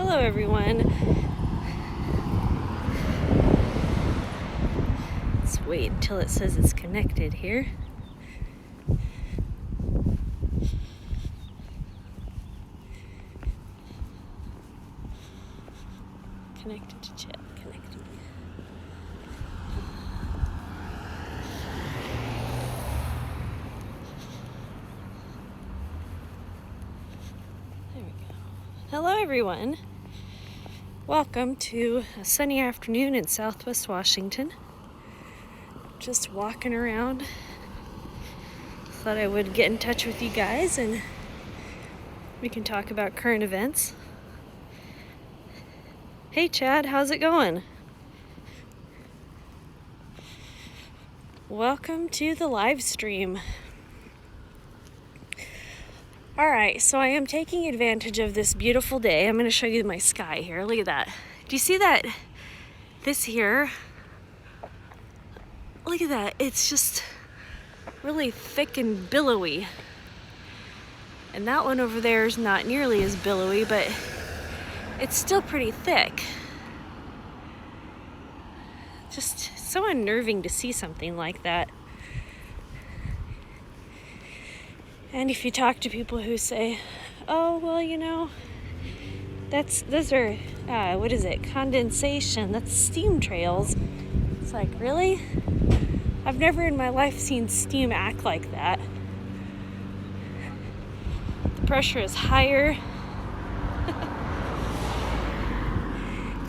Hello everyone. Let's wait until it says it's connected here. Connected to chat, connecting. There we go. Hello everyone. Welcome to a sunny afternoon in Southwest Washington. Just walking around. Thought I would get in touch with you guys and we can talk about current events. Hey Chad, how's it going? Welcome to the live stream. Alright, so I am taking advantage of this beautiful day. I'm going to show you my sky here. Look at that. Do you see that? This here. Look at that. It's just really thick and billowy. And that one over there is not nearly as billowy, but it's still pretty thick. Just so unnerving to see something like that. And if you talk to people who say, oh, well, you know, those are, what is it, condensation, that's steam trails. It's like, really? I've never in my life seen steam act like that. The pressure is higher.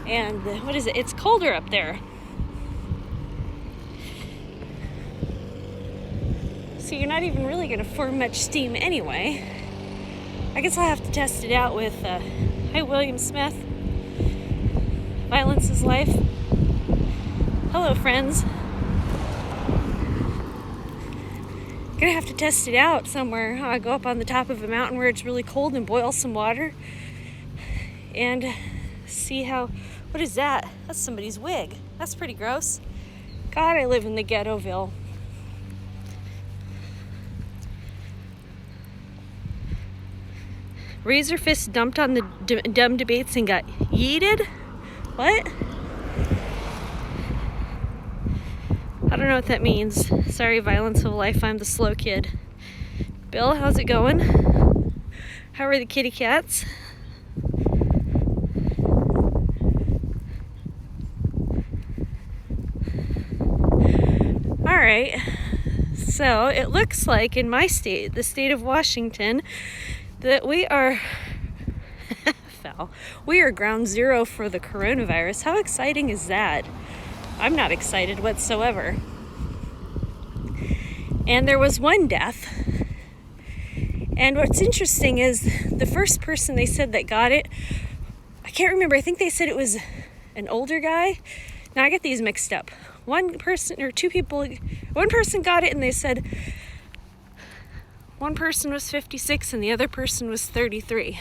And what is it? It's colder up there. So you're not even really going to form much steam anyway. I guess I'll have to test it out with, hi William Smith. Violence is Life. Hello friends. Gonna have to test it out somewhere. I go up on the top of a mountain where it's really cold and boil some water. And see how, what is that? That's somebody's wig. That's pretty gross. God, I live in the ghettoville. Razorfist dumped on the dumb debates and got yeeted? What? I don't know what that means. Sorry, Violence of Life, I'm the slow kid. Bill, how's it going? How are the kitty cats? Alright, so it looks like in my state, the state of Washington, that we are we are ground zero for the coronavirus. How exciting is that? I'm not excited whatsoever. And there was one death. And what's interesting is the first person they said that got it, I can't remember, I think they said it was an older guy. Now I get these mixed up. One person got it and they said one person was 56 and the other person was 33.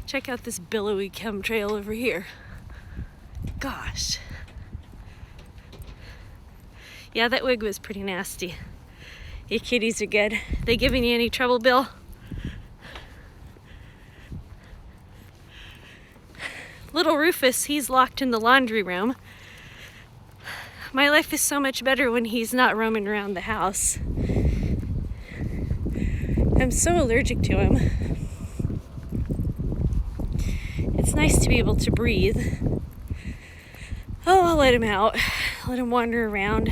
Check out this billowy chemtrail over here. Gosh. Yeah, that wig was pretty nasty. You kitties are good. They giving you any trouble, Bill? Little Rufus, he's locked in the laundry room. My life is so much better when he's not roaming around the house. I'm so allergic to him. It's nice to be able to breathe. Oh, I'll let him out. Let him wander around.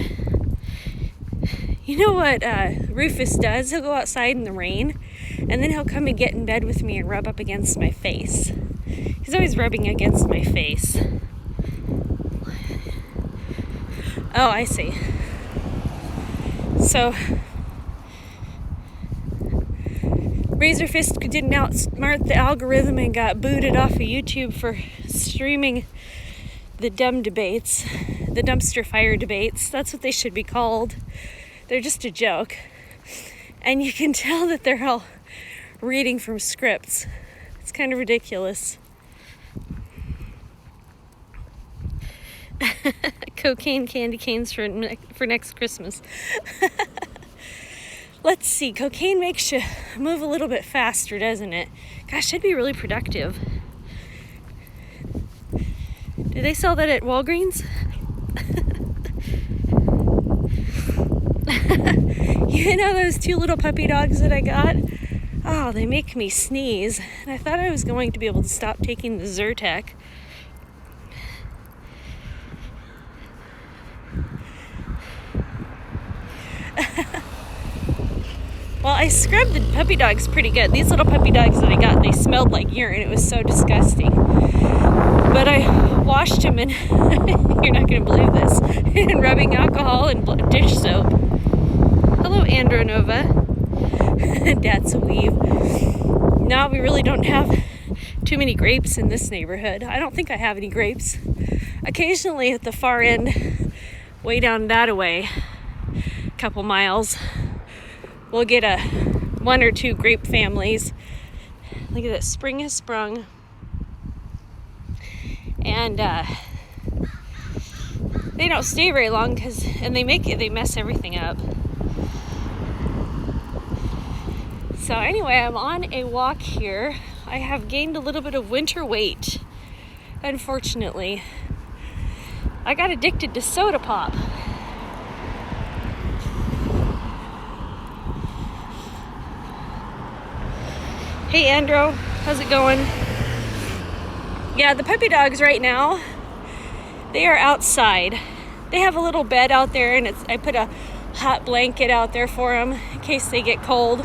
You know what Rufus does? He'll go outside in the rain, and then he'll come and get in bed with me and rub up against my face. He's always rubbing against my face. Oh, I see. So Razorfist didn't outsmart the algorithm and got booted off of YouTube for streaming the dumb debates, the dumpster fire debates. That's what they should be called. They're just a joke. And you can tell that they're all reading from scripts. It's kind of ridiculous. Cocaine candy canes for next Christmas. Let's see, cocaine makes you move a little bit faster, doesn't it? Gosh, that'd be really productive. Do they sell that at Walgreens? You know those 2 little puppy dogs that I got? Oh, they make me sneeze. And I thought I was going to be able to stop taking the Zyrtec. Well, I scrubbed the puppy dogs pretty good. These little puppy dogs that I got, they smelled like urine. It was so disgusting. But I washed them in, you're not going to believe this, in rubbing alcohol and dish soap. Hello, Andronova. That's a weave. No, we really don't have too many grapes in this neighborhood. I don't think I have any grapes. Occasionally at the far end, way down that way, a couple miles, we'll get 1 or 2 grape families. Look at that, spring has sprung. And they don't stay very long and they mess everything up. So anyway, I'm on a walk here. I have gained a little bit of winter weight, unfortunately. I got addicted to soda pop. Hey Andrew, how's it going? Yeah, the puppy dogs right now, they are outside. They have a little bed out there, and I put a hot blanket out there for them in case they get cold.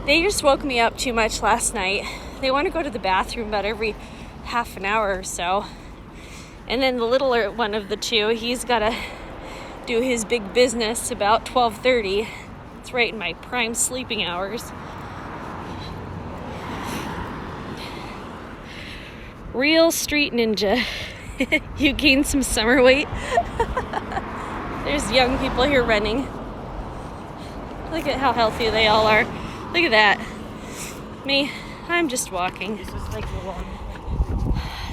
They just woke me up too much last night. They want to go to the bathroom about every half an hour or so. And then the littler one of the two, he's got to do his big business about 12:30. It's right in my prime sleeping hours. Real street ninja. You gained some summer weight. There's young people here running. Look at how healthy they all are. Look at that. Me, I'm just walking.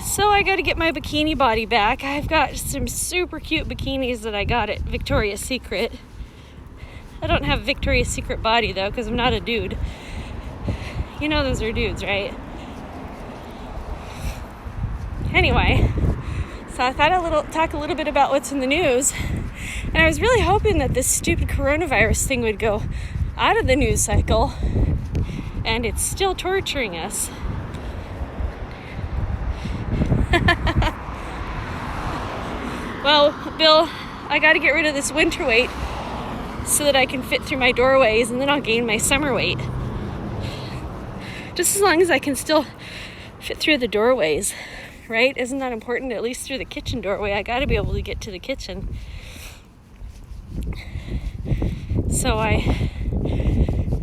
So I got to get my bikini body back. I've got some super cute bikinis that I got at Victoria's Secret. I don't have Victoria's Secret body though, because I'm not a dude. You know those are dudes, right? Anyway, so I thought I'd talk a little bit about what's in the news. And I was really hoping that this stupid coronavirus thing would go out of the news cycle. And it's still torturing us. Well, Bill, I got to get rid of this winter weight so that I can fit through my doorways, and then I'll gain my summer weight. Just as long as I can still fit through the doorways, right? Isn't that important? At least through the kitchen doorway, I got to be able to get to the kitchen. So I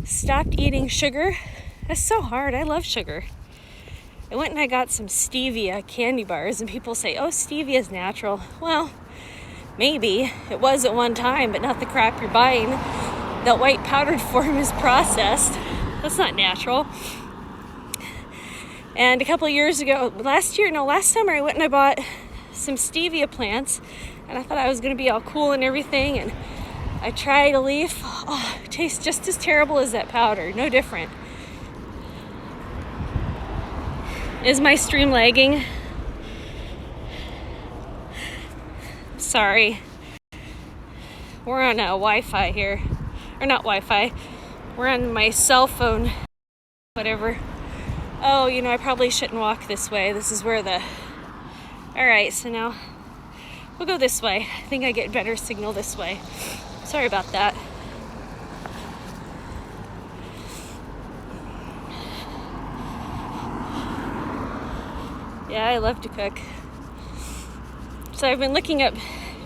stopped eating sugar. That's so hard. I love sugar. I went and I got some stevia candy bars, and people say, oh, stevia is natural. Well, maybe. It was at one time, but not the crap you're buying. The white powdered form is processed. That's not natural. And a couple of years ago, last summer, I went and I bought some stevia plants, and I thought I was going to be all cool and everything, and I tried a leaf. Oh, it tastes just as terrible as that powder. No different. Is my stream lagging? Sorry. We're on Wi-Fi here. Or not Wi-Fi. We're on my cell phone. Whatever. Oh, I probably shouldn't walk this way. This is where Alright, so now we'll go this way. I think I get better signal this way. Sorry about that. Yeah, I love to cook. So I've been looking up,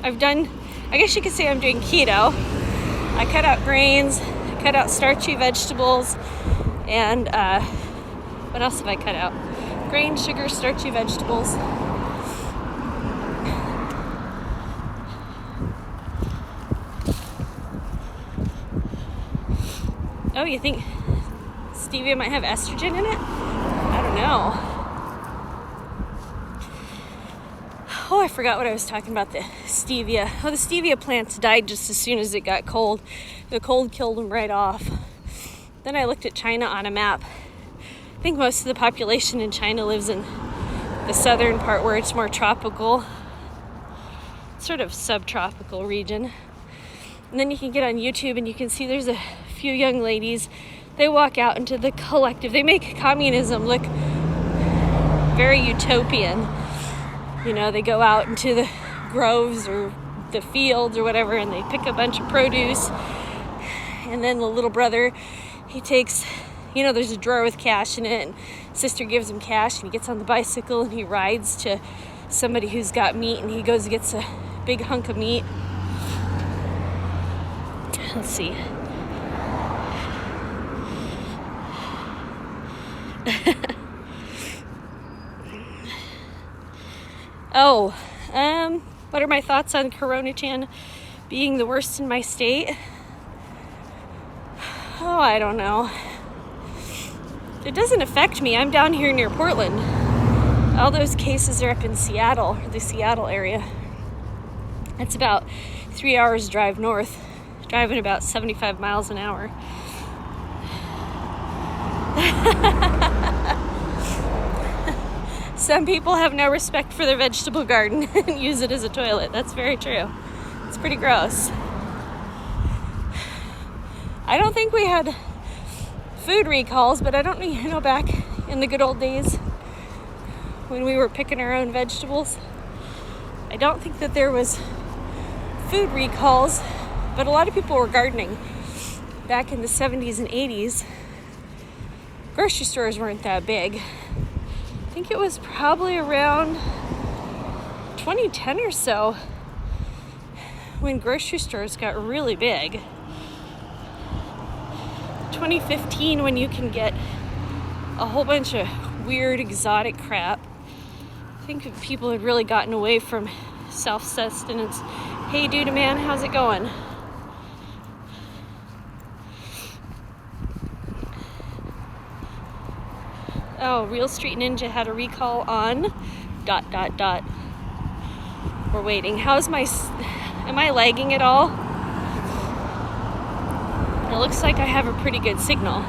I guess you could say I'm doing keto. I cut out grains, I cut out starchy vegetables, and what else have I cut out? Grain, sugar, starchy vegetables. Oh, you think stevia might have estrogen in it? I don't know. Oh, I forgot what I was talking about, the stevia. Oh, the stevia plants died just as soon as it got cold. The cold killed them right off. Then I looked at China on a map. I think most of the population in China lives in the southern part where it's more tropical, sort of subtropical region. And then you can get on YouTube and you can see there's a few young ladies. They walk out into the collective. They make communism look very utopian. You know, they go out into the groves or the fields or whatever, and they pick a bunch of produce. And then the little brother, he takes, you know, there's a drawer with cash in it, and sister gives him cash, and he gets on the bicycle and he rides to somebody who's got meat, and he goes and gets a big hunk of meat. Let's see. What are my thoughts on Corona-chan being the worst in my state? Oh, I don't know. It doesn't affect me. I'm down here near Portland. All those cases are up in Seattle, the Seattle area. It's about 3 hours drive north, driving about 75 miles an hour. Some people have no respect for their vegetable garden and use it as a toilet. That's very true. It's pretty gross. I don't think we had food recalls, but I don't know, back in the good old days when we were picking our own vegetables, I don't think that there was food recalls, but a lot of people were gardening back in the 70s and 80s. Grocery stores weren't that big. I think it was probably around 2010 or so when grocery stores got really big. 2015 when you can get a whole bunch of weird exotic crap. I think people had really gotten away from self-sustenance. Hey dude man, how's it going? Oh, Real Street Ninja had a recall on ... We're waiting. Am I lagging at all? It looks like I have a pretty good signal.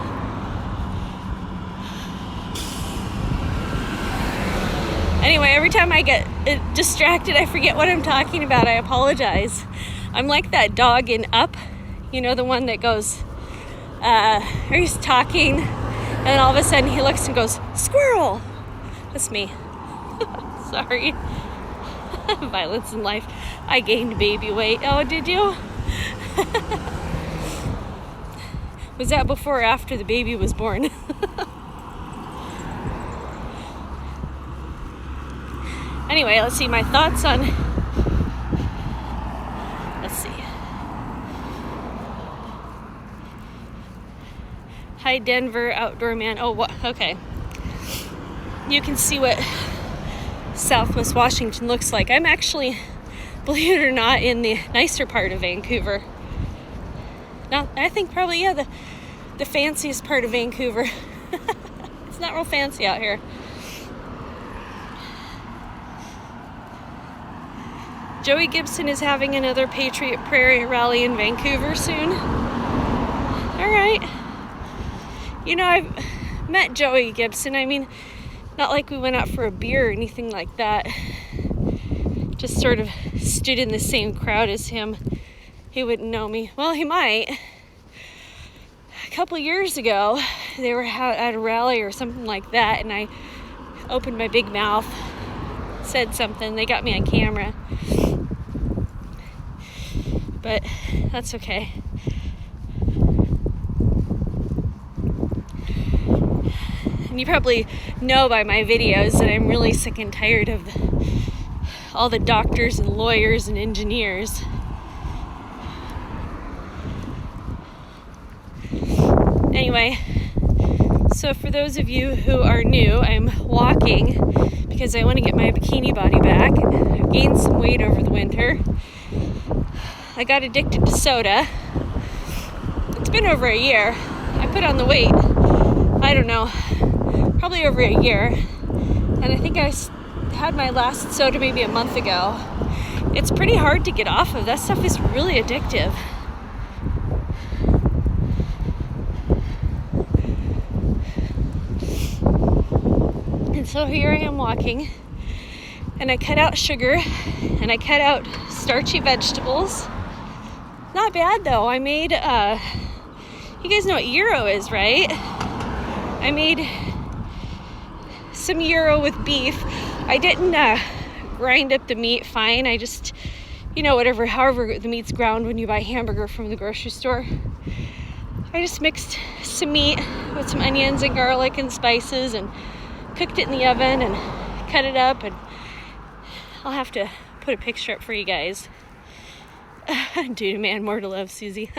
Anyway, every time I get distracted, I forget what I'm talking about. I apologize. I'm like that dog in Up, you know, the one that goes, he's talking, and all of a sudden he looks and goes, squirrel! That's me. Sorry. Violence in life. I gained baby weight. Oh, did you? Was that before or after the baby was born? Anyway, let's see my thoughts on... Let's see. Hi, Denver, outdoor man. Oh, what? Okay. You can see what Southwest Washington looks like. I'm actually, believe it or not, in the nicer part of Vancouver. Now, I think probably, yeah, the fanciest part of Vancouver. It's not real fancy out here. Joey Gibson is having another Patriot Prairie rally in Vancouver soon. All right. You know, I've met Joey Gibson. I mean, not like we went out for a beer or anything like that. Just sort of stood in the same crowd as him. He wouldn't know me. Well, he might. A couple years ago, they were at a rally or something like that, and I opened my big mouth, said something. They got me on camera. But that's okay. And you probably know by my videos that I'm really sick and tired of all the doctors and lawyers and engineers. Anyway, so for those of you who are new, I'm walking because I want to get my bikini body back. I've gained some weight over the winter. I got addicted to soda. It's been over a year. I put on the weight, I don't know, probably over a year. And I think I had my last soda maybe a month ago. It's pretty hard to get off of. That stuff is really addictive. And so here I am walking. And I cut out sugar, and I cut out starchy vegetables. Not bad though. I made, you guys know what gyro is, right? I made some gyro with beef. I didn't grind up the meat fine. I just, however the meat's ground when you buy hamburger from the grocery store. I just mixed some meat with some onions and garlic and spices and cooked it in the oven and cut it up, and I'll have to put a picture up for you guys. Dude, man, more to love, Susie.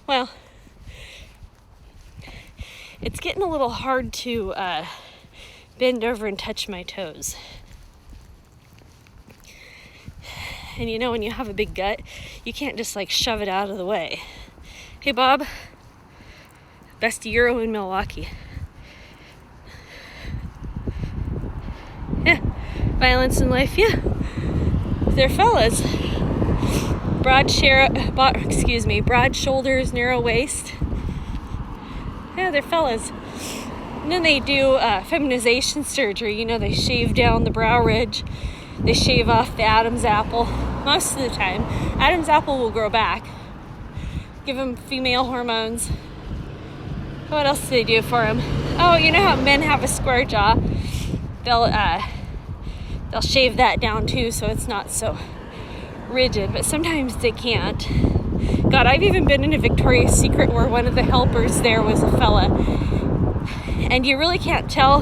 Well, it's getting a little hard to bend over and touch my toes. And when you have a big gut, you can't just shove it out of the way. Hey, Bob. Best gyro in Milwaukee. Yeah. Violence in life, yeah. They're fellas. Broad shoulders, narrow waist. Yeah, they're fellas. And then they do feminization surgery. They shave down the brow ridge. They shave off the Adam's apple. Most of the time, Adam's apple will grow back. Give them female hormones. What else do they do for them? Oh, you know how men have a square jaw? They'll shave that down too, so it's not so rigid. But sometimes they can't. God, I've even been in a Victoria's Secret where one of the helpers there was a fella, and you really can't tell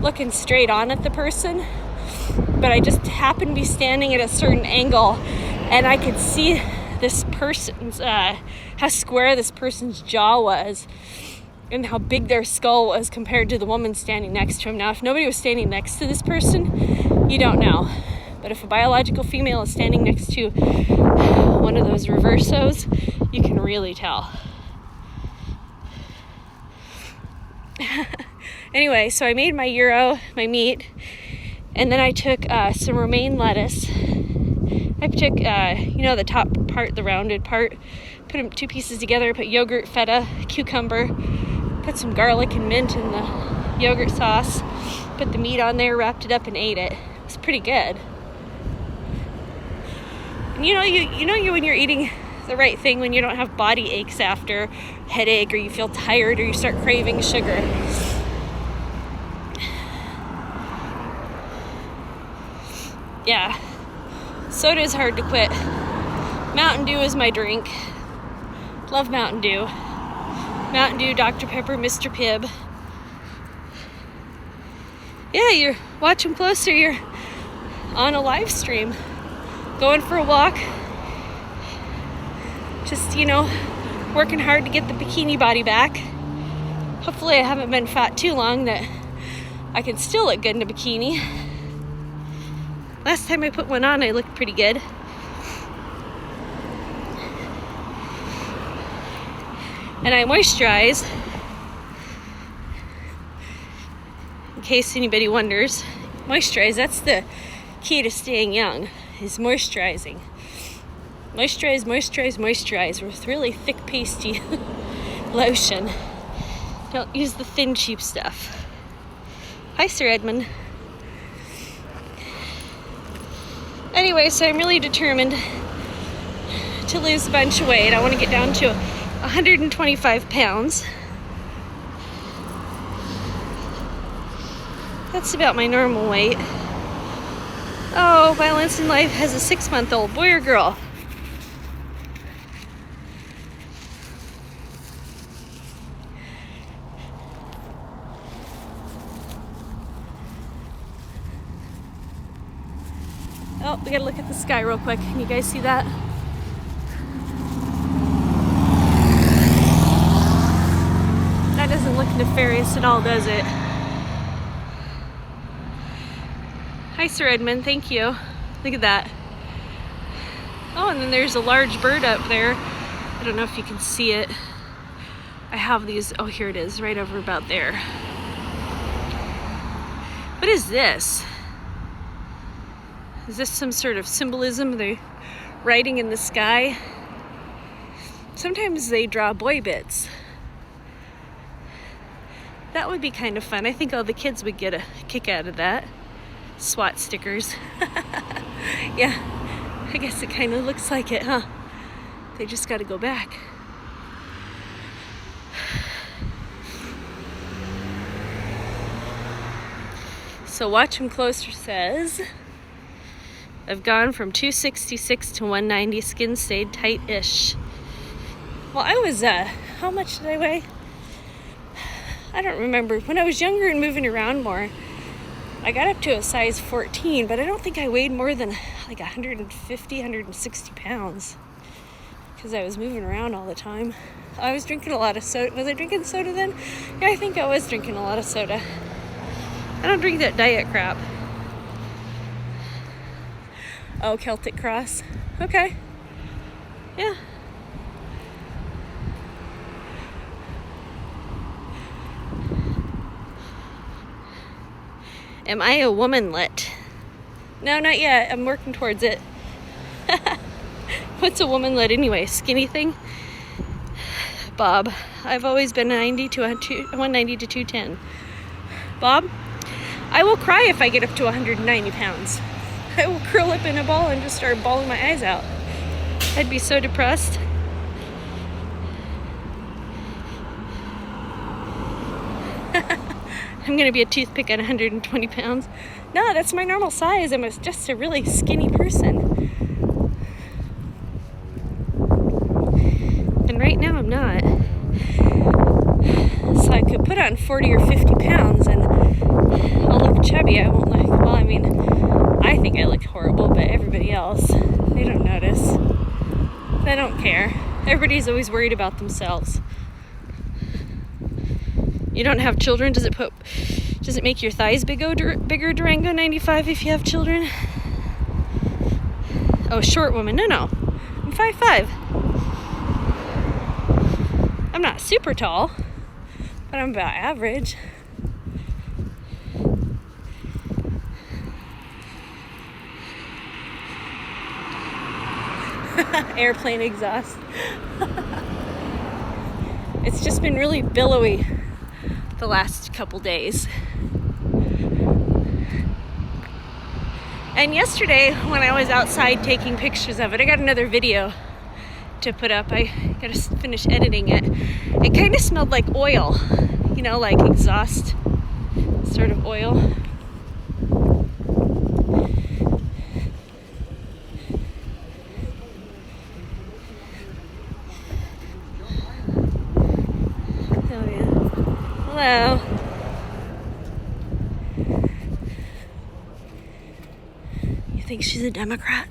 looking straight on at the person. But I just happened to be standing at a certain angle, and I could see this person's, how square this person's jaw was, and how big their skull was compared to the woman standing next to him. Now, if nobody was standing next to this person, you don't know. But if a biological female is standing next to one of those reversos, you can really tell. Anyway, so I made my gyro, my meat, and then I took some romaine lettuce. I took, the top part, the rounded part, put them 2 pieces together, put yogurt, feta, cucumber, put some garlic and mint in the yogurt sauce, put the meat on there, wrapped it up, and ate it. It was pretty good. And when you're eating the right thing, when you don't have body aches after, headache, or you feel tired, or you start craving sugar. Yeah, soda is hard to quit. Mountain Dew is my drink. Love Mountain Dew. Mountain Dew, Dr. Pepper, Mr. Pibb. Yeah, you're watching closer. You're on a live stream. Going for a walk. Just, working hard to get the bikini body back. Hopefully I haven't been fat too long that I can still look good in a bikini. Last time I put one on, I looked pretty good. And I moisturize. In case anybody wonders, moisturize, that's the key to staying young, is moisturizing. Moisturize with really thick, pasty lotion. Don't use the thin, cheap stuff. Hi, Sir Edmund. Anyway, so I'm really determined to lose a bunch of weight. I want to get down to 125 pounds. That's about my normal weight. Oh, Violence in Life has a 6-month-old, boy or girl? Oh, we gotta look at the sky real quick. Can you guys see that? That doesn't look nefarious at all, does it? Hi, Sir Edmund. Thank you. Look at that. Oh, and then there's a large bird up there. I don't know if you can see it. I have these. Oh, here it is, right over about there. What is this? Is this some sort of symbolism? They're writing in the sky. Sometimes they draw boy bits. That would be kind of fun. I think all the kids would get a kick out of that. SWAT stickers. Yeah, I guess it kind of looks like it, huh? They just got to go back. So Watch 'Em Closer says, I've gone from 266 to 190, skin stayed tight-ish. Well, I was, how much did I weigh? I don't remember. When I was younger and moving around more, I got up to a size 14, but I don't think I weighed more than like 150, 160 pounds because I was moving around all the time. I was drinking a lot of soda. Was I drinking soda then? Yeah, I think I was drinking a lot of soda. I don't drink that diet crap. Oh, Celtic Cross. Okay. Yeah. Am I a womanlet? No, not yet. I'm working towards it. What's a womanlet anyway? Skinny thing? Bob. I've always been 190 to 210. Bob? I will cry if I get up to 190 pounds. I will curl up in a ball and just start bawling my eyes out. I'd be so depressed. I'm gonna be a toothpick at 120 pounds. No, that's my normal size. I'm just a really skinny person. And right now I'm not. So I could put on 40 or 50 pounds and I'll look chubby. I won't look, well, I mean, I think I look horrible, but everybody else, they don't notice. They don't care. Everybody's always worried about themselves. You don't have children, does it make your thighs bigger, Durango 95, if you have children? Oh, short woman. No. I'm 5'5". I'm not super tall, but I'm about average. Airplane exhaust. It's just been really billowy the last couple days. And yesterday when I was outside taking pictures of it, I got another video to put up. I gotta finish editing it. It kind of smelled like oil, you know, like exhaust sort of oil. Hello. You think she's a Democrat?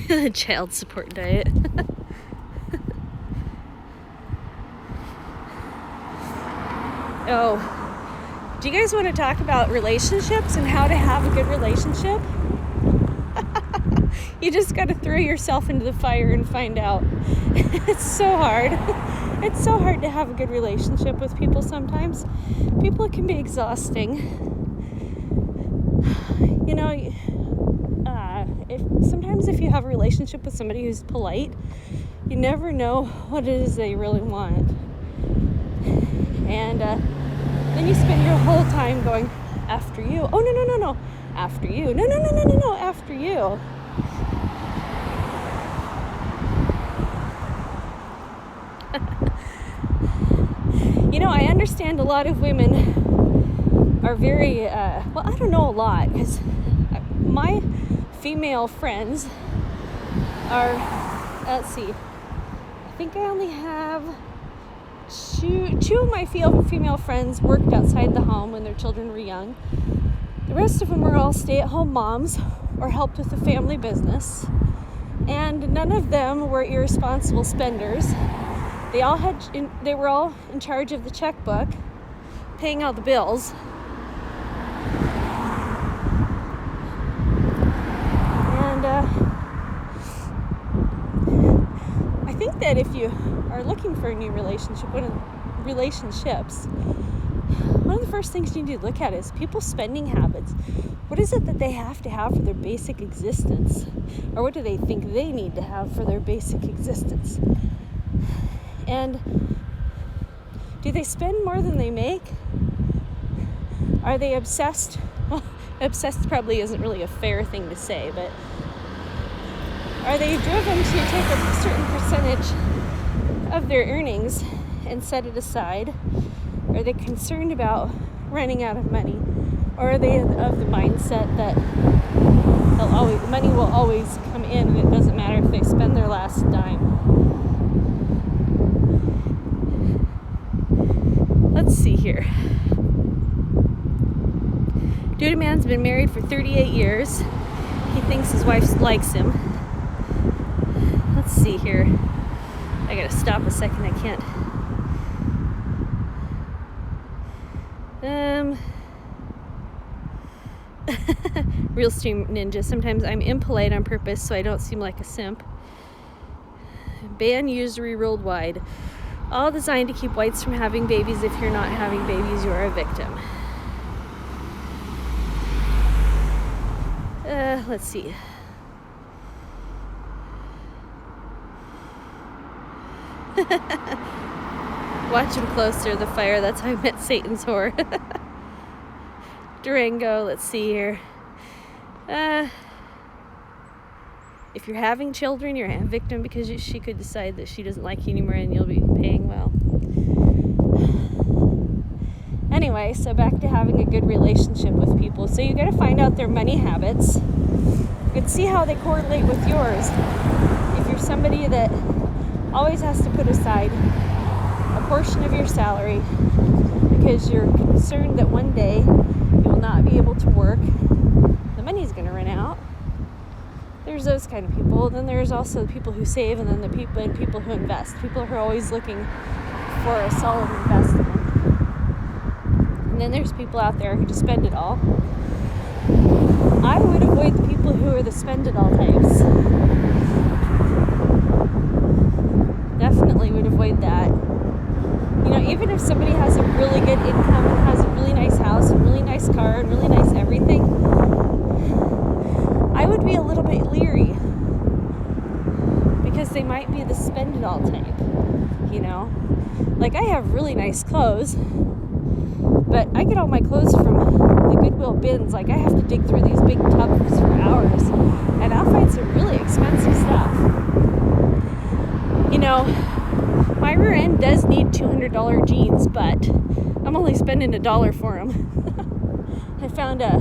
The child support diet. Oh, do you guys want to talk about relationships and how to have a good relationship? You just got to throw yourself into the fire and find out. It's so hard. It's so hard to have a good relationship with people sometimes. People can be exhausting. You know, sometimes if you have a relationship with somebody who's polite, you never know what it is they really want. And then you spend your whole time going, after you. Oh, no. After you. No, after you. You know, I understand a lot of women are very, well, I don't know a lot, because my female friends are, let's see, I think I only have two of my female friends worked outside the home when their children were young. The rest of them are all stay-at-home moms or helped with the family business. And none of them were irresponsible spenders. They were all in charge of the checkbook, paying all the bills. And I think that if you are looking for a new relationship, one of the first things you need to look at is people's spending habits. What is it that they have to have for their basic existence? Or what do they think they need to have for their basic existence? And do they spend more than they make? Are they obsessed? Well, obsessed probably isn't really a fair thing to say, but are they driven to take a certain percentage of their earnings and set it aside? Are they concerned about running out of money? Or are they of the mindset that money will always come in and it doesn't matter if they spend their last dime? Let's see here. Dude, a man's been married for 38 years. He thinks his wife likes him. Let's see here. I gotta stop a second, I can't. Real Stream Ninja. Sometimes I'm impolite on purpose so I don't seem like a simp. Ban usury worldwide. All designed to keep whites from having babies. If you're not having babies, you are a victim. Let's see. Watch him closer, the fire. That's how I met Satan's whore. Durango, let's see here. If you're having children, you're a victim because she could decide that she doesn't like you anymore and you'll be paying well. Anyway, so back to having a good relationship with people. So you got to find out their money habits and see how they correlate with yours. If you're somebody that always has to put aside a portion of your salary because you're concerned that one day you will not be able to work, the money's going to run out. There's those kind of people. Then there's also the people who save, and then the people who invest. People who are always looking for a solid investment. And then there's people out there who just spend it all. I would avoid the people who are the spend it all types. Definitely would avoid that. You know, even if somebody has a really good income and has a really nice house and really nice car and really nice everything, I would be a little bit leery because they might be the spend it all type, you know? Like, I have really nice clothes, but I get all my clothes from the Goodwill bins. Like, I have to dig through these big tubs for hours, and I'll find some really expensive stuff. You know, my rear end does need $200 jeans, but I'm only spending $1 for them. I found a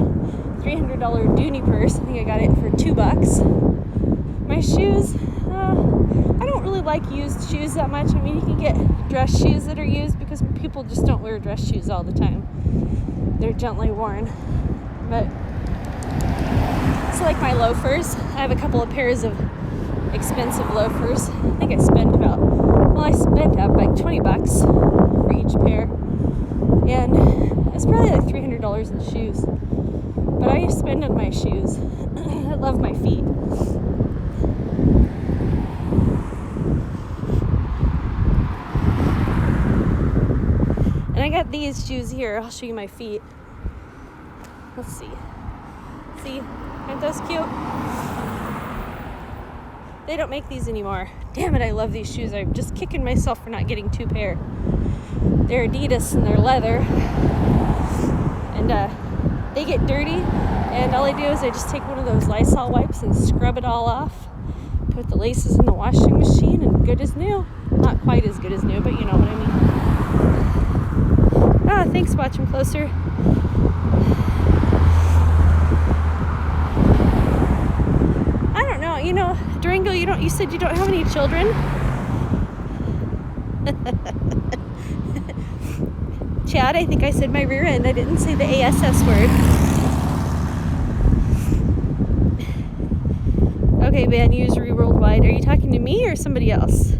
$300 Dooney purse. I think I got it for $2. My shoes, I don't really like used shoes that much. I mean, you can get dress shoes that are used because people just don't wear dress shoes all the time. They're gently worn. But, so like my loafers, I have a couple of pairs of expensive loafers. I think I spent up like $20 for each pair. And it's probably like $300 in shoes. But I spend on my shoes. I love my feet. And I got these shoes here. I'll show you my feet. Let's see. See? Aren't those cute? They don't make these anymore. Damn it, I love these shoes. I'm just kicking myself for not getting 2 pair. They're Adidas and they're leather. And they get dirty. And all I do is I just take one of those Lysol wipes and scrub it all off. Put the laces in the washing machine and good as new. Not quite as good as new, but you know what I mean. Thanks, watch them closer. I don't know, you know, Durango, you said you don't have any children? Chad, I think I said my rear end. I didn't say the ASS word. Okay, ban usury worldwide. Are you talking to me or somebody else?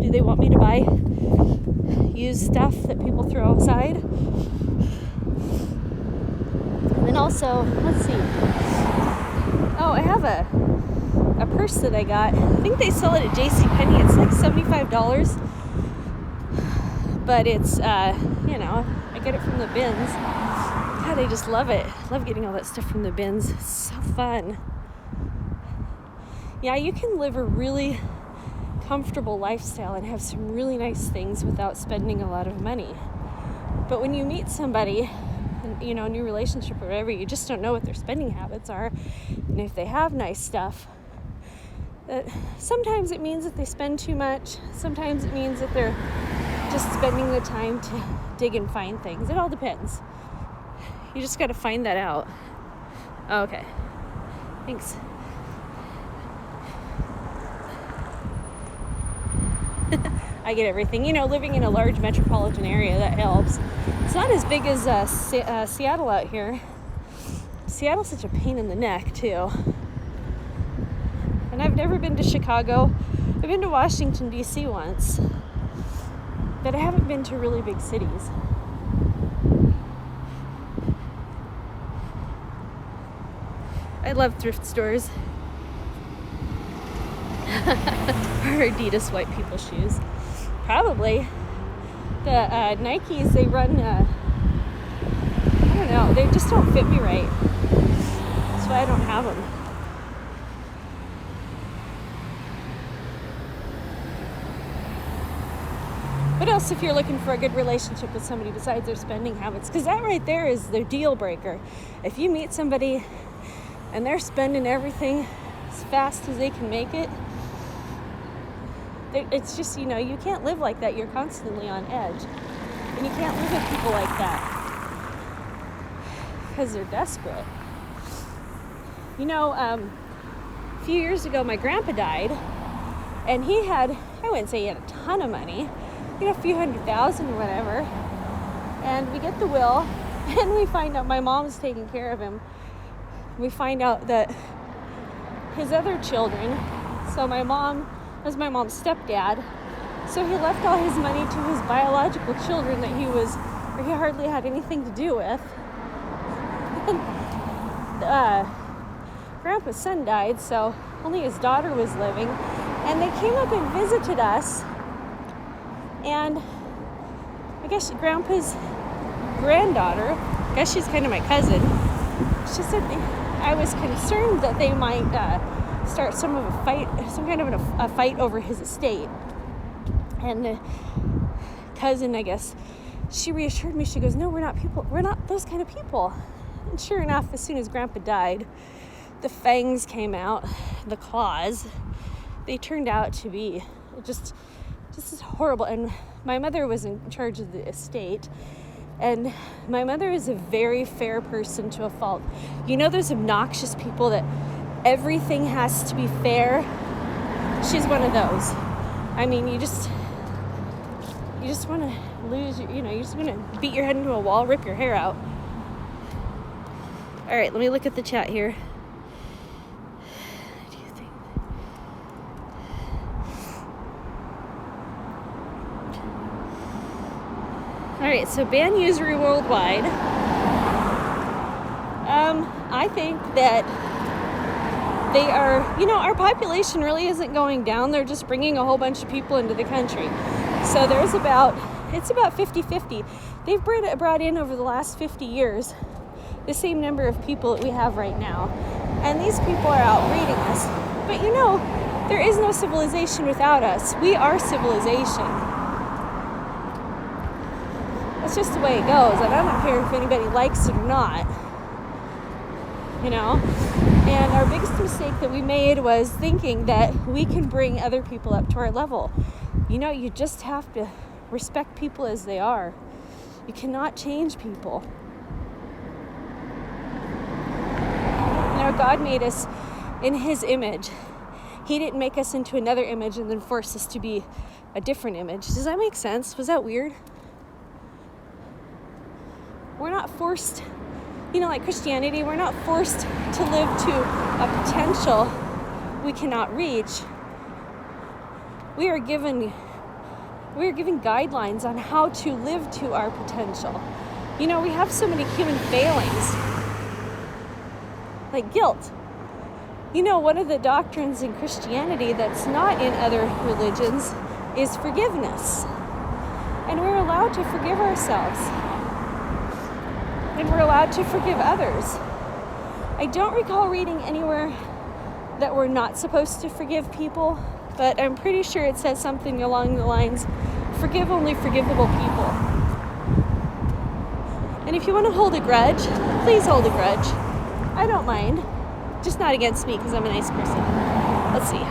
Do they want me to buy used stuff that people throw outside? And then also, let's see. Oh, I have a purse that I got. I think they sell it at JCPenney. It's like $75. But it's, you know, I get it from the bins. God, I just love it. I love getting all that stuff from the bins. It's so fun. Yeah, you can live a really comfortable lifestyle and have some really nice things without spending a lot of money. But when you meet somebody, you know, a new relationship or whatever, you just don't know what their spending habits are. And if they have nice stuff, that sometimes it means that they spend too much. Sometimes it means that they're just spending the time to dig and find things. It all depends. You just got to find that out. Oh, okay. Thanks. I get everything. You know, living in a large metropolitan area, that helps. It's not as big as Seattle out here. Seattle's such a pain in the neck, too. And I've never been to Chicago. I've been to Washington, D.C. once. But I haven't been to really big cities. I love thrift stores. Or Adidas white people shoes. Probably. The Nikes, they run, I don't know, they just don't fit me right. That's why I don't have them. What else if you're looking for a good relationship with somebody besides their spending habits? Because that right there is the deal breaker. If you meet somebody and they're spending everything as fast as they can make it, it's just, you know, you can't live like that. You're constantly on edge. And you can't live with people like that because they're desperate. You know, a few years ago, my grandpa died, and he had, I wouldn't say he had a ton of money, you know, a few $100,000 or whatever. And we get the will, and we find out my mom's taking care of him. We find out that his other children, so my mom was my mom's stepdad, so he left all his money to his biological children that he hardly had anything to do with. Grandpa's son died, so only his daughter was living, and they came up and visited us, and I guess Grandpa's granddaughter, I guess she's kind of my cousin, she said I was concerned that they might start some kind of a fight over his estate. And the cousin, I guess, she reassured me. She goes, "No, we're not those kind of people." And sure enough, as soon as Grandpa died, the fangs came out, the claws. They turned out to be just as horrible. And my mother was in charge of the estate. And my mother is a very fair person to a fault. You know those obnoxious people that everything has to be fair? She's one of those. I mean, you just want to lose, you just want to beat your head into a wall, rip your hair out. All right, let me look at the chat here. What do you think? All right, so ban usury worldwide. I think that they are, our population really isn't going down. They're just bringing a whole bunch of people into the country. So it's about 50-50. They've brought in over the last 50 years the same number of people that we have right now. And these people are out raiding us. But there is no civilization without us. We are civilization. That's just the way it goes. And I don't care if anybody likes it or not. And our biggest mistake that we made was thinking that we can bring other people up to our level. You just have to respect people as they are. You cannot change people. God made us in His image. He didn't make us into another image and then force us to be a different image. Does that make sense? Was that weird? We're not forced, like Christianity, we're not forced to live to a potential we cannot reach. We are given guidelines on how to live to our potential. We have so many human failings. Like guilt. One of the doctrines in Christianity that's not in other religions is forgiveness. And we're allowed to forgive ourselves. And we're allowed to forgive others. I don't recall reading anywhere that we're not supposed to forgive people. but I'm pretty sure it says something along the lines, forgive only forgivable people. And if you want to hold a grudge, please hold a grudge. I don't mind. Just not against me, because I'm a nice person. Let's see.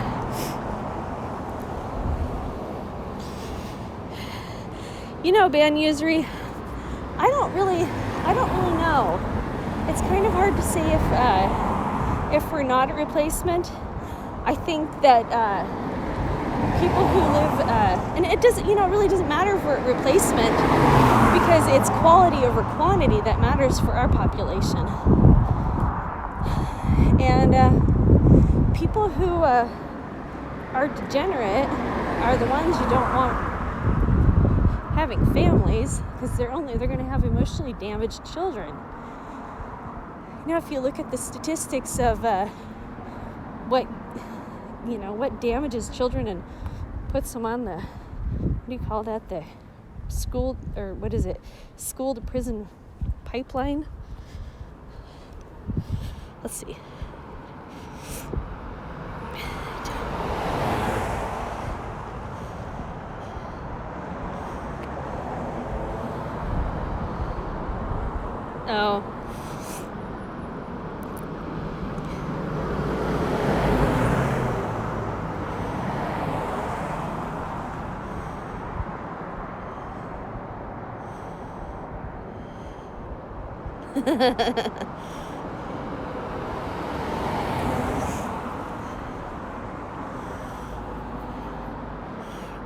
You know, Ban Usury, I don't really know. It's kind of hard to say if we're not a replacement. I think that people who live, and it doesn't, it really doesn't matter for a replacement, because it's quality over quantity that matters for our population. And people who are degenerate are the ones you don't want having families, because they're going to have emotionally damaged children. If you look at the statistics of what damages children and puts them on the, what do you call that, the school, or what is it, school to prison pipeline. Let's see. Oh.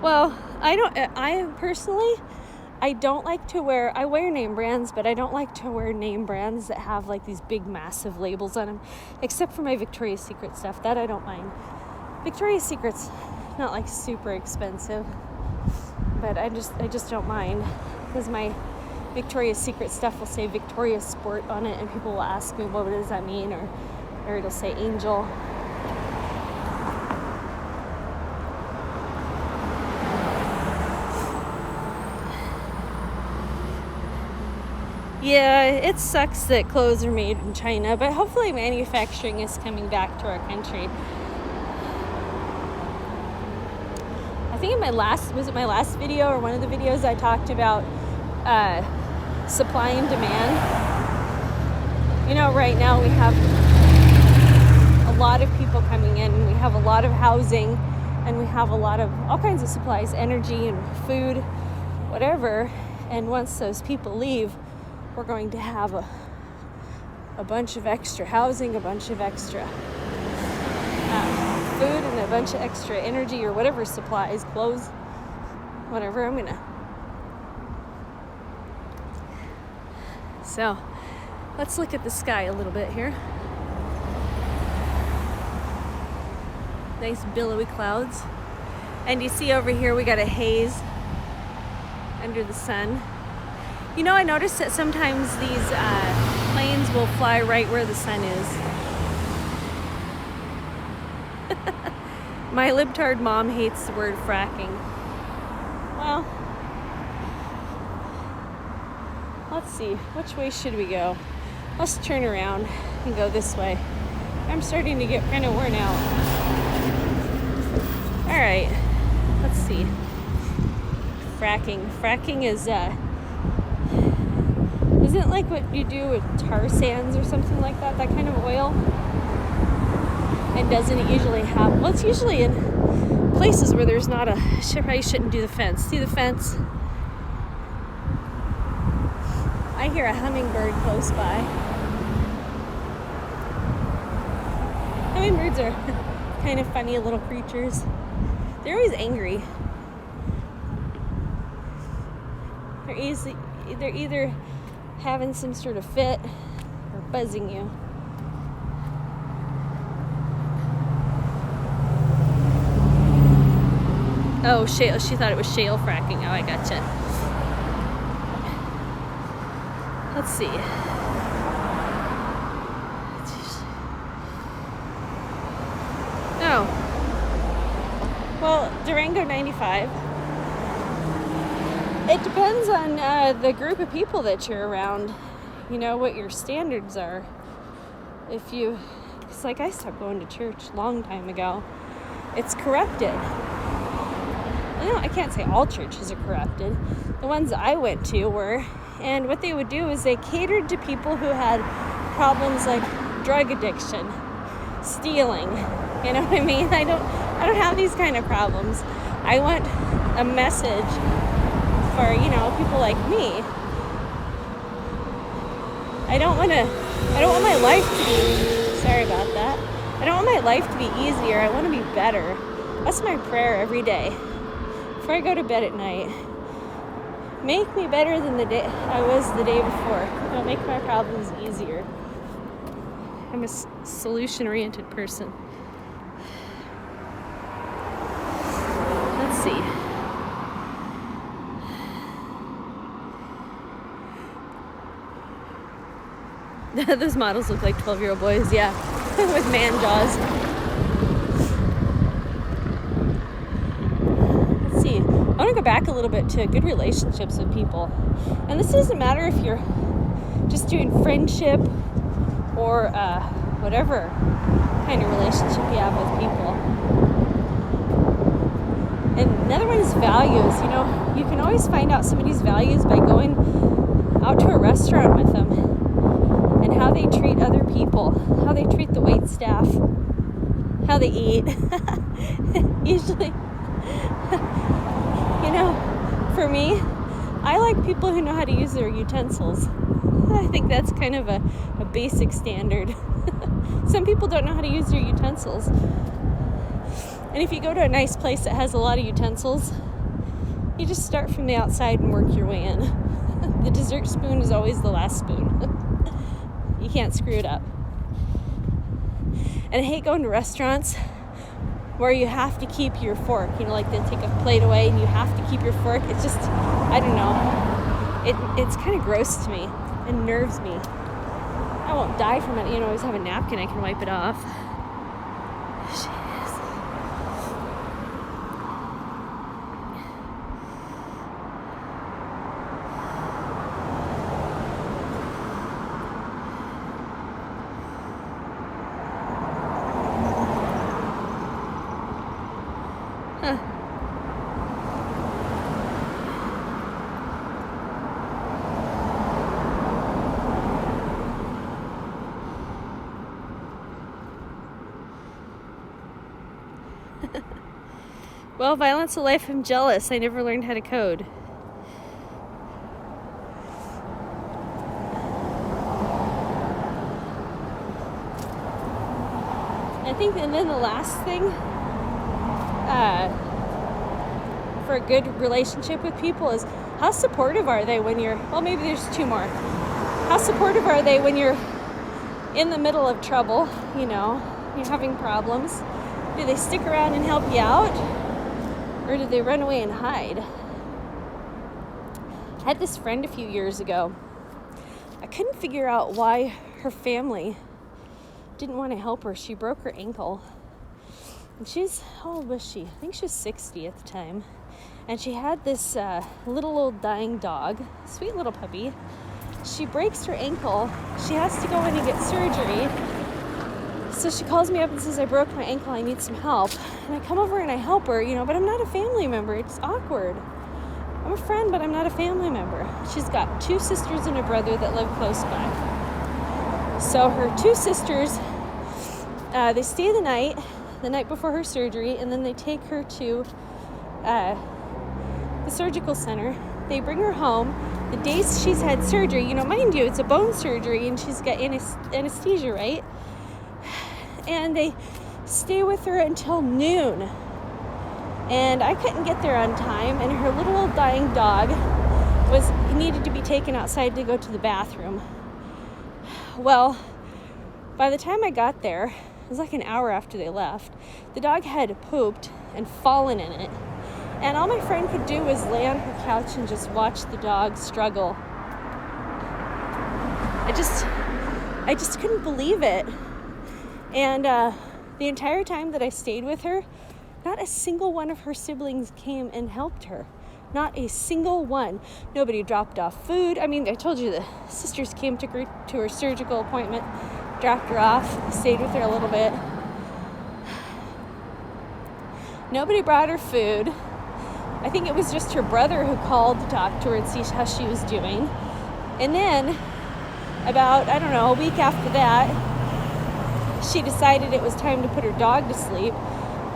Well, I personally, I don't like to wear, I wear name brands, but I don't like to wear name brands that have like these big massive labels on them, except for my Victoria's Secret stuff. That I don't mind. Victoria's Secret's not like super expensive, but I just don't mind, because my Victoria's Secret stuff will say Victoria's Sport on it, and people will ask me, what does that mean? Or it'll say Angel. Yeah, it sucks that clothes are made in China, but hopefully manufacturing is coming back to our country. I think in my last video or one of the videos, I talked about supply and demand. Right now we have a lot of people coming in, and we have a lot of housing, and we have a lot of all kinds of supplies, energy and food, whatever. And once those people leave, we're going to have a bunch of extra housing, a bunch of extra food, and a bunch of extra energy or whatever, supplies, clothes, whatever. So let's look at the sky a little bit here. Nice billowy clouds. And you see over here we got a haze under the sun. I noticed that sometimes these planes will fly right where the sun is. My libtard mom hates the word fracking. Well, let's see. Which way should we go? Let's turn around and go this way. I'm starting to get kind of worn out. All right. Let's see. Fracking. Fracking is isn't like what you do with tar sands or something like that kind of oil. And doesn't it usually have, well, it's usually in places where there's not probably shouldn't do the fence. See the fence? I hear a hummingbird close by. Hummingbirds are kind of funny little creatures. They're always angry. They're either having some sort of fit or buzzing you. Oh, shale. She thought it was shale fracking. Oh, I gotcha. Let's see. Oh. Well, Durango 95. It depends on the group of people that you're around, what your standards are. It's like I stopped going to church a long time ago. it's corrupted. I can't say all churches are corrupted. The ones I went to were, and what they would do is they catered to people who had problems like drug addiction, stealing. You know what I mean? I don't have these kind of problems. I want a message for, people like me. I don't want my life to be, sorry about that. I don't want my life to be easier. I want to be better. That's my prayer every day. Before I go to bed at night, make me better than the day I was the day before. Don't make my problems easier. I'm a solution-oriented person. Let's see. Those models look like 12-year-old boys, yeah, with man jaws. Let's see. I want to go back a little bit to good relationships with people. And this doesn't matter if you're just doing friendship or whatever kind of relationship you have with people. And another one is values. You can always find out somebody's values by going out to a restaurant with them and how they treat other people, how they treat the wait staff, how they eat. Usually, for me, I like people who know how to use their utensils. I think that's kind of a basic standard. Some people don't know how to use their utensils. And if you go to a nice place that has a lot of utensils, you just start from the outside and work your way in. The dessert spoon is always the last spoon. You can't screw it up. And I hate going to restaurants where you have to keep your fork. Like they'll take a plate away and you have to keep your fork. It's just, I don't know. It's kind of gross to me. It nerves me. I won't die from it. I always have a napkin. I can wipe it off. Well, violence of life, I'm jealous. I never learned how to code. I think, and then the last thing, for a good relationship with people is how supportive are they when you're, well, maybe there's two more. How supportive are they when you're in the middle of trouble, you're having problems? Do they stick around and help you out? Or did they run away and hide? I had this friend a few years ago. I couldn't figure out why her family didn't want to help her. She broke her ankle. And how old was she? I think she was 60 at the time. And she had this little old dying dog, sweet little puppy. She breaks her ankle. She has to go in and get surgery. So she calls me up and says, I broke my ankle, I need some help. And I come over and I help her, but I'm not a family member. It's awkward. I'm a friend, but I'm not a family member. She's got two sisters and a brother that live close by. So her two sisters, they stay the night before her surgery, and then they take her to the surgical center. They bring her home. The days she's had surgery, mind you, it's a bone surgery, and she's got anesthesia, right? And they stay with her until noon. And I couldn't get there on time, and her little old dying dog needed to be taken outside to go to the bathroom. Well, by the time I got there, it was like an hour after they left, the dog had pooped and fallen in it. And all my friend could do was lay on her couch and just watch the dog struggle. I just couldn't believe it. And the entire time that I stayed with her, not a single one of her siblings came and helped her. Not a single one. Nobody dropped off food. I mean, I told you the sisters came to her surgical appointment, dropped her off, stayed with her a little bit. Nobody brought her food. I think it was just her brother who called to talk to her and see how she was doing. And then about, I don't know, a week after that, she decided it was time to put her dog to sleep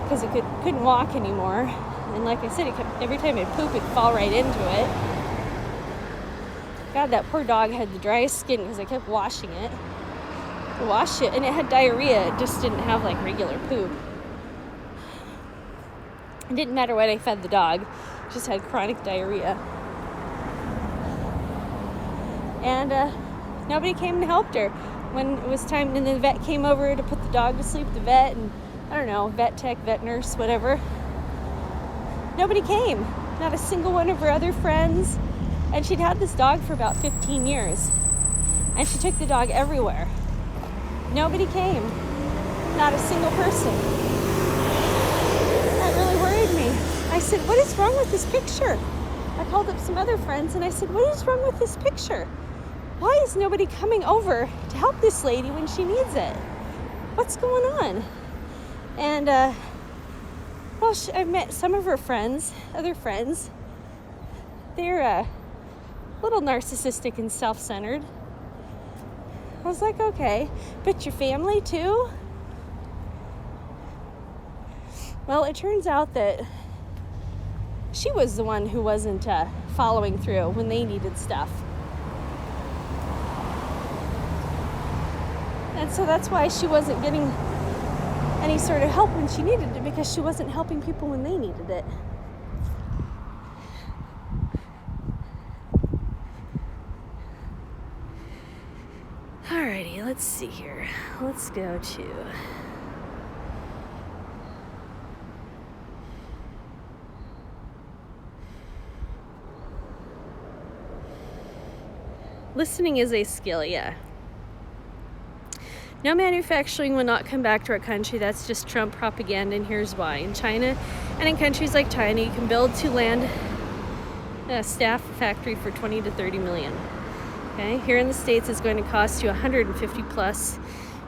because it couldn't walk anymore. And like I said, every time it pooped, it'd fall right into it. God, that poor dog had the driest skin because I kept washing it. I washed it, and it had diarrhea. It just didn't have like regular poop. It didn't matter what I fed the dog. It just had chronic diarrhea. And nobody came and helped her. When it was time, and the vet came over to put the dog to sleep, the vet and, I don't know, vet tech, vet nurse, whatever. Nobody came. Not a single one of her other friends. And she'd had this dog for about 15 years. And she took the dog everywhere. Nobody came. Not a single person. That really worried me. I said, what is wrong with this picture? I called up some other friends and I said, what is wrong with this picture? Why is nobody coming over to help this lady when she needs it? What's going on? And, I've met some of her friends, other friends. They're a little narcissistic and self-centered. I was like, okay, but your family too? Well, it turns out that she was the one who wasn't following through when they needed stuff. And so that's why she wasn't getting any sort of help when she needed it, because she wasn't helping people when they needed it. Alrighty, let's see here. Let's go to listening is a skill, yeah. No manufacturing will not come back to our country. That's just Trump propaganda, and here's why. In China and in countries like China, you can build to land a staff factory for 20 to 30 million. Okay, here in the States, it's going to cost you 150 plus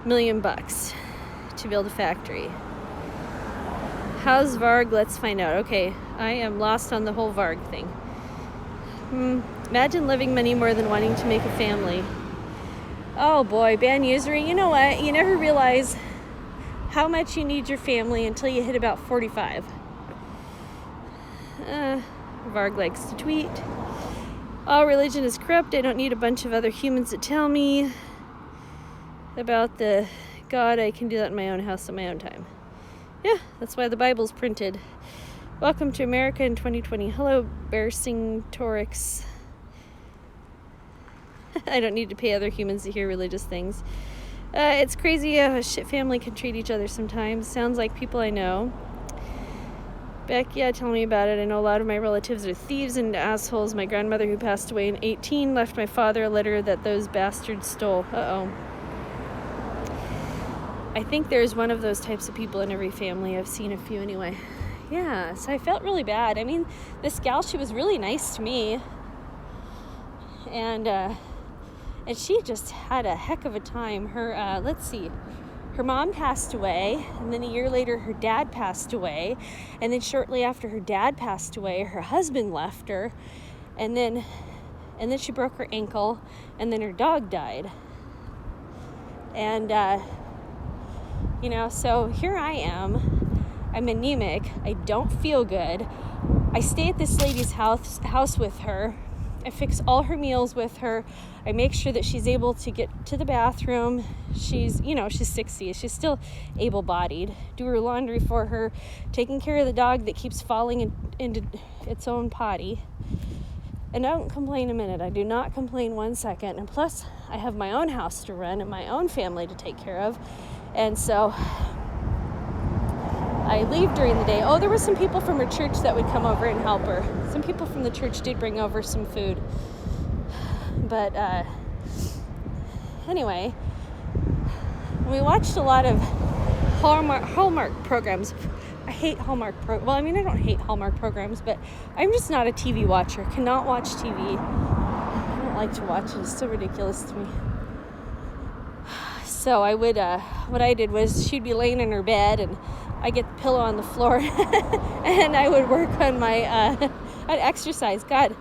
million bucks to build a factory. How's Varg? Let's find out. Okay, I am lost on the whole Varg thing. Imagine living money more than wanting to make a family. Oh boy, ban usury. You know what? You never realize how much you need your family until you hit about 45. Varg likes to tweet. All religion is corrupt. I don't need a bunch of other humans to tell me about the God. I can do that in my own house at my own time. Yeah, that's why the Bible's printed. Welcome to America in 2020. Hello, Bersingtorix. I don't need to pay other humans to hear religious things. It's crazy how a shit family can treat each other sometimes. Sounds like people I know. Beck, yeah, tell me about it. I know a lot of my relatives are thieves and assholes. My grandmother, who passed away in 18, left my father a letter that those bastards stole. Uh-oh. I think there's one of those types of people in every family. I've seen a few anyway. Yeah, so I felt really bad. I mean, this gal, she was really nice to me. And she just had a heck of a time. Her, let's see. Her mom passed away, and then a year later her dad passed away, and then shortly after her dad passed away, her husband left her, and then she broke her ankle, and then her dog died. And so here I am. I'm anemic. I don't feel good. I stay at this lady's house with her. I fix all her meals with her. I make sure that she's able to get to the bathroom. She's 60. She's still able-bodied. Do her laundry for her. Taking care of the dog that keeps falling into its own potty. And I don't complain a minute. I do not complain 1 second. And plus, I have my own house to run and my own family to take care of. And so I leave during the day. Oh, there were some people from her church that would come over and help her. Some people from the church did bring over some food. But anyway, we watched a lot of Hallmark programs. I hate Hallmark I don't hate Hallmark programs, but I'm just not a TV watcher. Cannot watch TV. I don't like to watch it. It's so ridiculous to me. So I would, what I did was she'd be laying in her bed and I get the pillow on the floor and I would work on my, I'd exercise. God,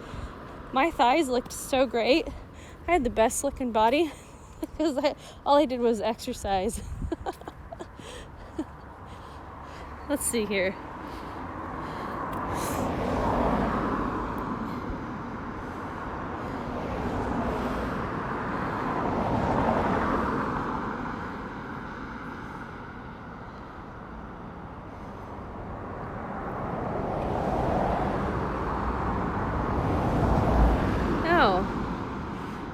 my thighs looked so great. I had the best looking body because all I did was exercise. Let's see here.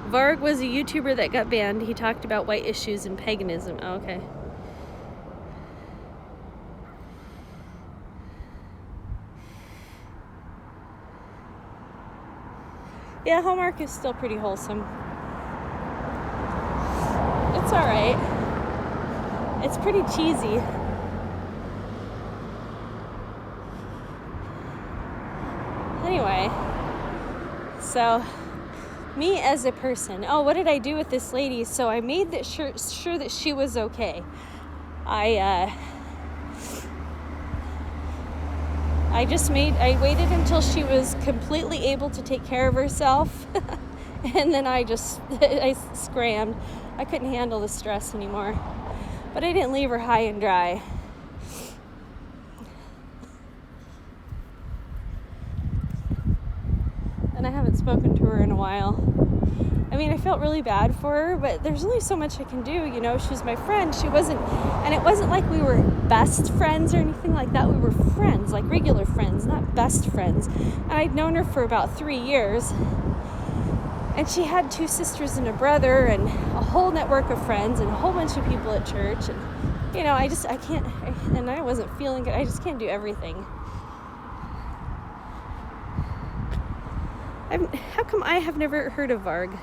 Varg was a YouTuber that got banned. He talked about white issues and paganism. Oh, okay. Yeah, Hallmark is still pretty wholesome. It's alright. It's pretty cheesy. Anyway, so me as a person, what did I do with this lady? So I made that sure that she was okay. I waited until she was completely able to take care of herself and then I scrammed. I couldn't handle the stress anymore, but I didn't leave her high and dry. And I haven't spoken to her in a while. I mean, I felt really bad for her, but there's only so much I can do, you know. She's my friend. It wasn't like we were best friends or anything like that. We were friends, like regular friends, not best friends. And I'd known her for about 3 years. And she had 2 sisters and a brother and a whole network of friends and a whole bunch of people at church. And, you know, and I wasn't feeling good. I just can't do everything. How come I have never heard of Varg?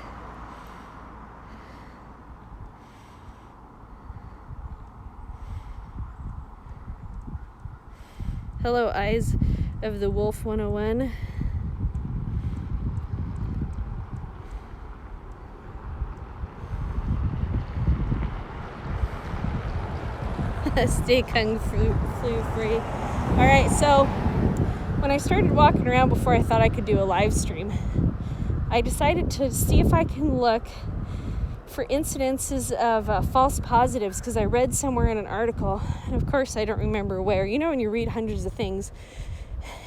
Hello, Eyes of the Wolf 101. Stay kung flu free. All right, so when I started walking around before I thought I could do a live stream, I decided to see if I can look for incidences of false positives, because I read somewhere in an article, and of course I don't remember where. You know, when you read hundreds of things,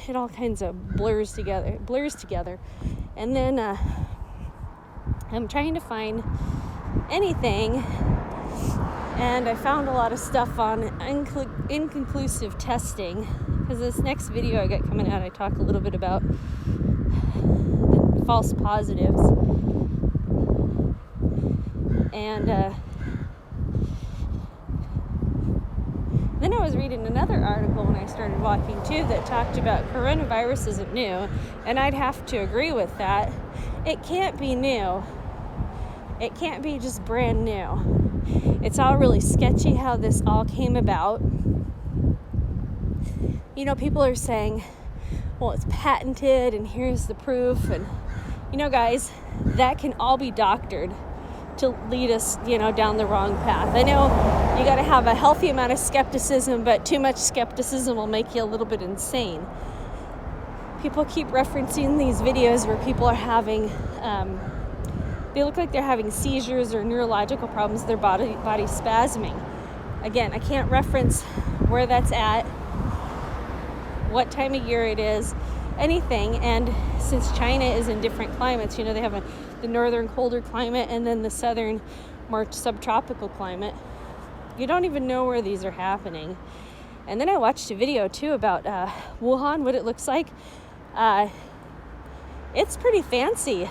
it all kinds of blurs together. And then I'm trying to find anything, and I found a lot of stuff on inconclusive testing, because this next video I got coming out, I talk a little bit about the false positives. And then I was reading another article when I started walking too that talked about coronavirus isn't new, and I'd have to agree with that. It can't be new. It can't be just brand new. It's all really sketchy how this all came about. You know, people are saying, well, it's patented and here's the proof. And, you know, guys, that can all be doctored to lead us, you know, down the wrong path. I know you got to have a healthy amount of skepticism, but too much skepticism will make you a little bit insane. People keep referencing these videos where people are having, they look like they're having seizures or neurological problems, their body spasming. Again, I can't reference where that's at, what time of year it is, anything. And since China is in different climates, you know, they have the northern colder climate and then the southern more subtropical climate. You don't even know where these are happening. And then I watched a video too about Wuhan, what it looks like. It's pretty fancy.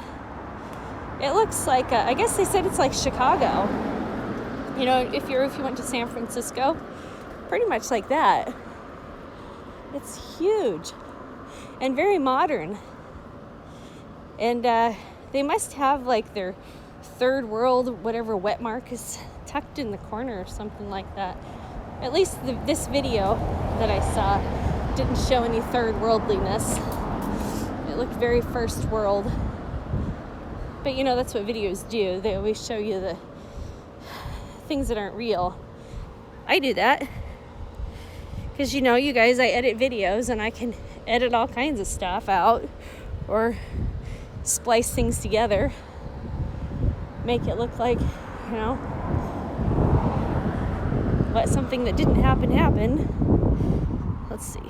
It looks like, I guess they said it's like Chicago. You know, if you went to San Francisco, pretty much like that. It's huge and very modern. And they must have like their third world, whatever wet mark is tucked in the corner or something like that. At least this video that I saw didn't show any third worldliness. It looked very first world. But you know, that's what videos do. They always show you the things that aren't real. I do that. Because you guys, I edit videos and I can edit all kinds of stuff out or splice things together, make it look like, let something that didn't happen. Let's see.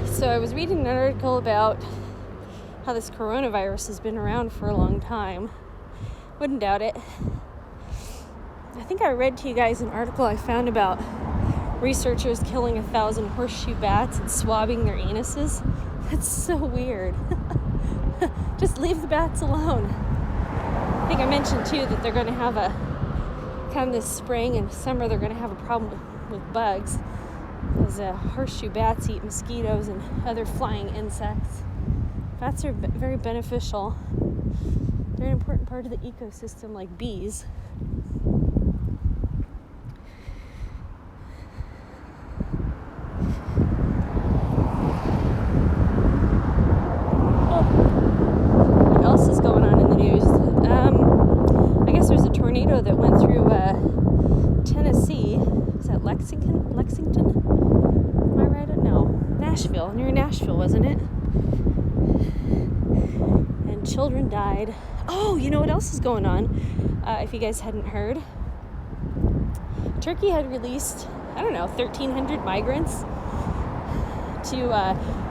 So I was reading an article about how this coronavirus has been around for a long time. Wouldn't doubt it. I think I read to you guys an article I found about researchers killing 1,000 horseshoe bats and swabbing their anuses. That's so weird. Just leave the bats alone. I think I mentioned too that they're going to have come this spring and summer, they're going to have a problem with bugs. Because horseshoe bats eat mosquitoes and other flying insects. Bats are very beneficial. They're an important part of the ecosystem, like bees. What else is going on in the news? I guess there's a tornado that went through Tennessee. Is that Lexington? Am I right? No. Nashville. Near Nashville, wasn't it? And children died. Oh, you know what else is going on? If you guys hadn't heard. Turkey had released, 1,300 migrants to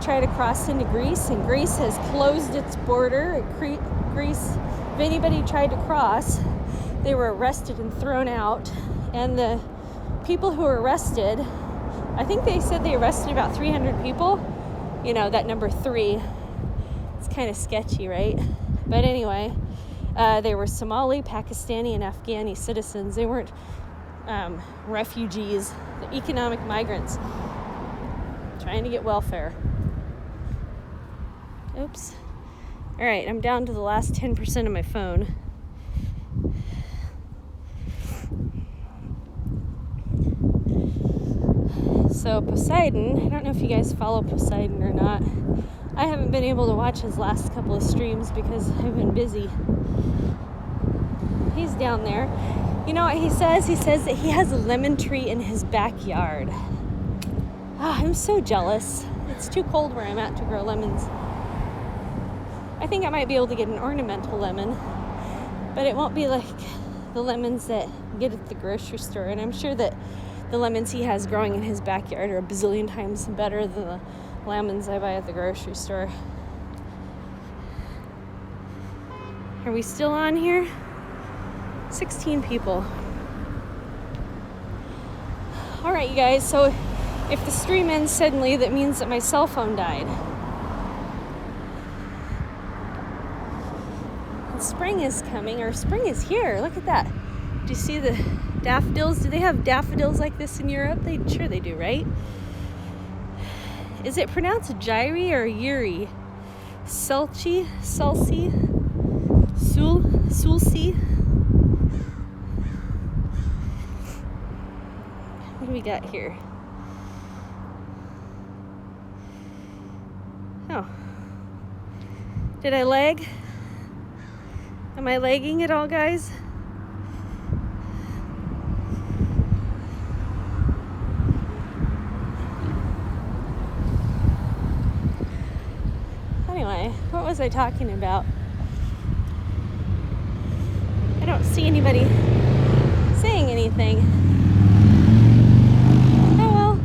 try to cross into Greece. And Greece has closed its border. Greece, if anybody tried to cross, they were arrested and thrown out. And the people who were arrested, I think they said they arrested about 300 people. That number 3, it's kind of sketchy, right? But anyway, they were Somali, Pakistani, and Afghani citizens. They weren't refugees, they're economic migrants trying to get welfare. Oops. All right, I'm down to the last 10% of my phone. So Poseidon, I don't know if you guys follow Poseidon or not. I haven't been able to watch his last couple of streams because I've been busy. He's down there. You know what he says? He says that he has a lemon tree in his backyard. I'm so jealous. It's too cold where I'm at to grow lemons. I think I might be able to get an ornamental lemon, but it won't be like the lemons that you get at the grocery store. And I'm sure that the lemons he has growing in his backyard are a bazillion times better than the lemons I buy at the grocery store. Are we still on here? 16 people. All right, you guys, so if the stream ends suddenly, that means that my cell phone died. And spring is coming, or spring is here. Look at that. Do you see the daffodils? Do they have daffodils like this in Europe? Sure they do, right? Is it pronounced Gyri or Yuri? Sulci? Sulci? What do we got here? Oh. Did I lag? Am I lagging at all, guys? Anyway, what was I talking about? I don't see anybody saying anything. Oh well,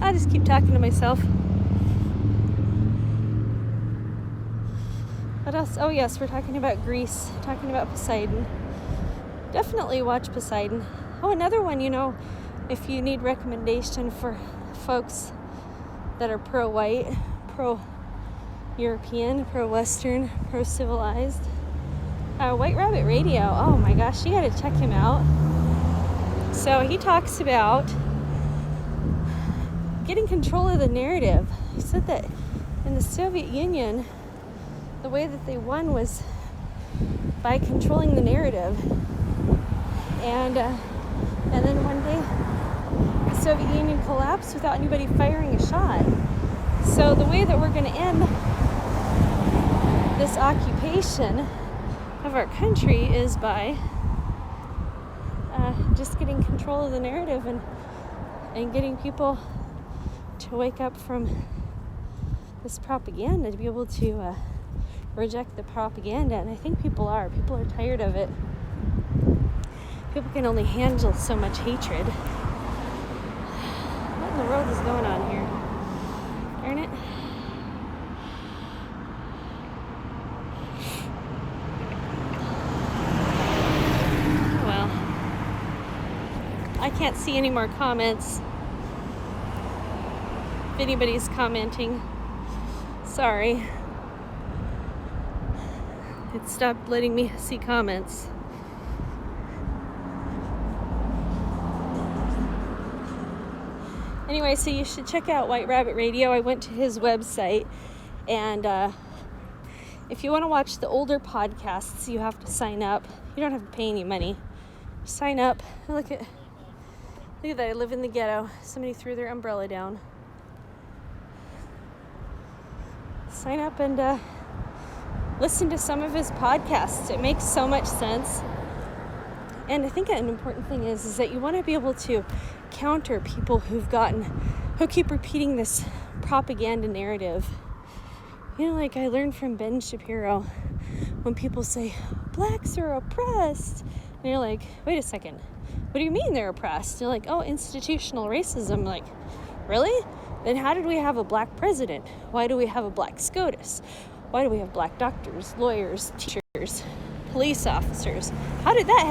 I'll just keep talking to myself. What else? Oh yes, we're talking about Greece, talking about Poseidon. Definitely watch Poseidon. Oh, another one, if you need recommendation for folks that are pro-white, pro-European, pro-Western, pro-civilized. White Rabbit Radio. Oh my gosh, you gotta check him out. So he talks about getting control of the narrative. He said that in the Soviet Union, the way that they won was by controlling the narrative. And then one day, the Soviet Union collapsed without anybody firing a shot. So the way that we're going to end this occupation of our country is by just getting control of the narrative and getting people to wake up from this propaganda, to be able to reject the propaganda. And I think people are tired of it. People can only handle so much hatred. What in the world is going on here? Darn it. Well, I can't see any more comments. If anybody's commenting, sorry. It stopped letting me see comments. Anyway, so you should check out White Rabbit Radio. I went to his website, and if you want to watch the older podcasts, you have to sign up. You don't have to pay any money. Sign up. Look at that. I live in the ghetto. Somebody threw their umbrella down. Sign up and listen to some of his podcasts. It makes so much sense. And I think an important thing is that you want to be able to counter people who keep repeating this propaganda narrative. You know, like I learned from Ben Shapiro, when people say, blacks are oppressed. And you're like, wait a second. What do you mean they're oppressed? You're like, oh, institutional racism. Like, really? Then how did we have a black president? Why do we have a black SCOTUS? Why do we have black doctors, lawyers, teachers, police officers? How did that happen?